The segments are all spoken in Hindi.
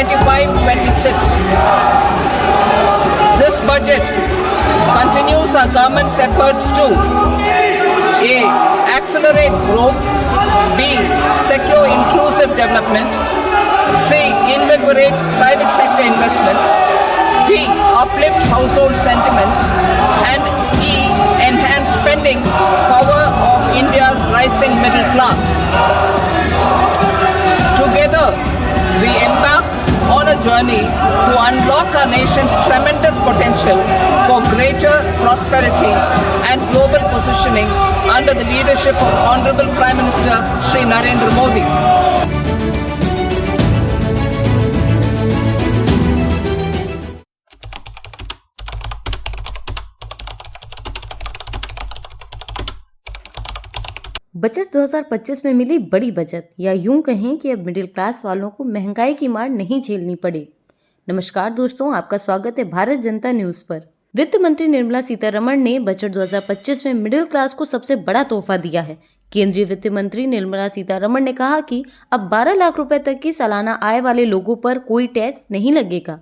2025-26. This budget continues our government's efforts to A. Accelerate growth, B. Secure inclusive development, C. Invigorate private sector investments, D. Uplift household sentiments, and E. Enhance spending power of India's rising middle class. Together, we embark on a journey to unlock our nation's tremendous potential for greater prosperity and global positioning under the leadership of Honorable Prime Minister Shri Narendra Modi. Budget 2025 में मिली बड़ी बचत, या यूं कहें कि अब मिडिल क्लास वालों को महंगाई की मार नहीं झेलनी पड़े। नमस्कार दोस्तों, आपका स्वागत है भारत जनता न्यूज़ पर। वित्त मंत्री निर्मला सीतारमण ने बजट 2025 में मिडिल क्लास को सबसे बड़ा तोहफा दिया है। केंद्रीय वित्त मंत्री निर्मला सीतारमण ने कहा कि अब 12 लाख रुपए तक की सालाना आय वाले लोगों पर कोई टैक्स नहीं लगेगा।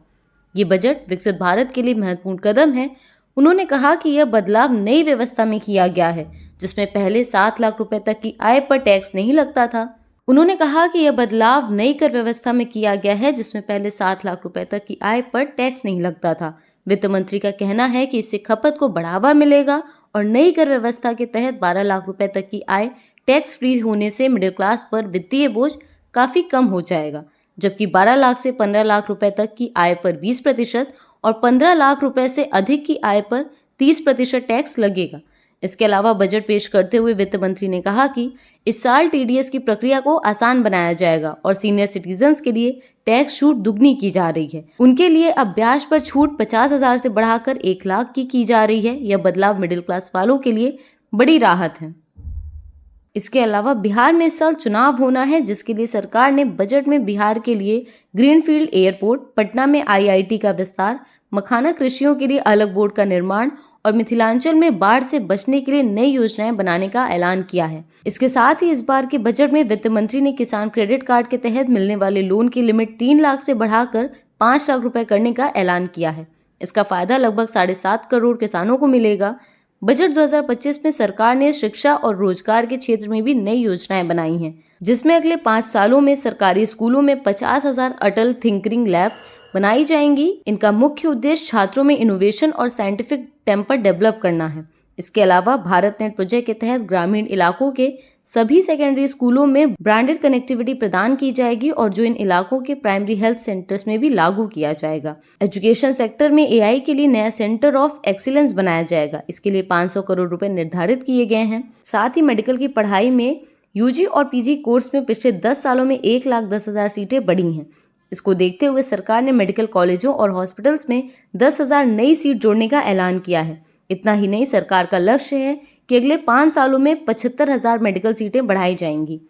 ये बजट विकसित भारत के लिए महत्वपूर्ण कदम है। उन्होंने कहा कि यह बदलाव नई व्यवस्था में किया गया है, जिसमें पहले 7 लाख रुपए तक की आय पर टैक्स नहीं लगता था। उन्होंने कहा कि यह बदलाव नई कर व्यवस्था में किया गया है, जिसमें पहले 7 लाख रुपए तक की आय पर टैक्स नहीं लगता था। वित्त मंत्री का कहना है कि इससे खपत को बढ़ावा मिलेगा और नई कर व्यवस्था के तहत 12 लाख रुपए तक की आय टैक्स फ्री होने से मिडिल क्लास पर वित्तीय बोझ काफी कम हो जाएगा, जबकि 12 लाख से 15 लाख रुपए तक की आय पर 20% और 15 लाख रुपए से अधिक की आय पर 30% टैक्स लगेगा। इसके अलावा बजट पेश करते हुए वित्त मंत्री ने कहा कि इस साल टीडीएस की प्रक्रिया को आसान बनाया जाएगा और सीनियर सिटीजन्स के लिए टैक्स छूट दुगनी की जा रही है। उनके लिए अब ब्याज पर छूट 50,000 से बढ़ाकर 1 लाख की जा रही है। यह बदलाव मिडिल क्लास वालों के लिए बड़ी राहत है। इसके अलावा बिहार में इस साल चुनाव होना है, जिसके लिए सरकार ने बजट में बिहार के लिए ग्रीनफील्ड एयरपोर्ट, पटना में आईआईटी का विस्तार, मखाना कृषियों के लिए अलग बोर्ड का निर्माण और मिथिलांचल में बाढ़ से बचने के लिए नई योजनाएं बनाने का ऐलान किया है। इसके साथ ही इस बार के बजट में वित्त मंत्री ने किसान क्रेडिट कार्ड के तहत मिलने वाले लोन की लिमिट 3 लाख से बढ़ाकर 5 लाख रुपए करने का ऐलान किया है। इसका फायदा लगभग 7.5 करोड़ किसानों को मिलेगा। बजट 2025 में सरकार ने शिक्षा और रोजगार के क्षेत्र में भी नई योजनाएं बनाई हैं, जिसमें अगले 5 सालों में सरकारी स्कूलों में 50,000 अटल थिंकरिंग लैब बनाई जाएंगी। इनका मुख्य उद्देश्य छात्रों में इनोवेशन और साइंटिफिक टेम्पर डेवलप करना है। इसके अलावा भारत नेट प्रोजेक्ट के तहत ग्रामीण इलाकों के सभी सेकेंडरी स्कूलों में ब्रांडेड कनेक्टिविटी प्रदान की जाएगी और जो इन इलाकों के प्राइमरी हेल्थ सेंटर्स में भी लागू किया जाएगा। एजुकेशन सेक्टर में एआई के लिए नया सेंटर ऑफ एक्सीलेंस बनाया जाएगा। इसके लिए 500 करोड़ रुपए निर्धारित किए गए हैं। साथ ही मेडिकल की पढ़ाई में यूजी और पीजी कोर्स में पिछले 10 सालों में 1,10,000 सीटें बढ़ी हैं। इसको देखते हुए सरकार ने मेडिकल कॉलेजों और हॉस्पिटल्स में 10,000 नई सीट जोड़ने का ऐलान किया है। इतना ही नहीं, सरकार का लक्ष्य है कि अगले 5 सालों में 75,000 मेडिकल सीटें बढ़ाई जाएंगी।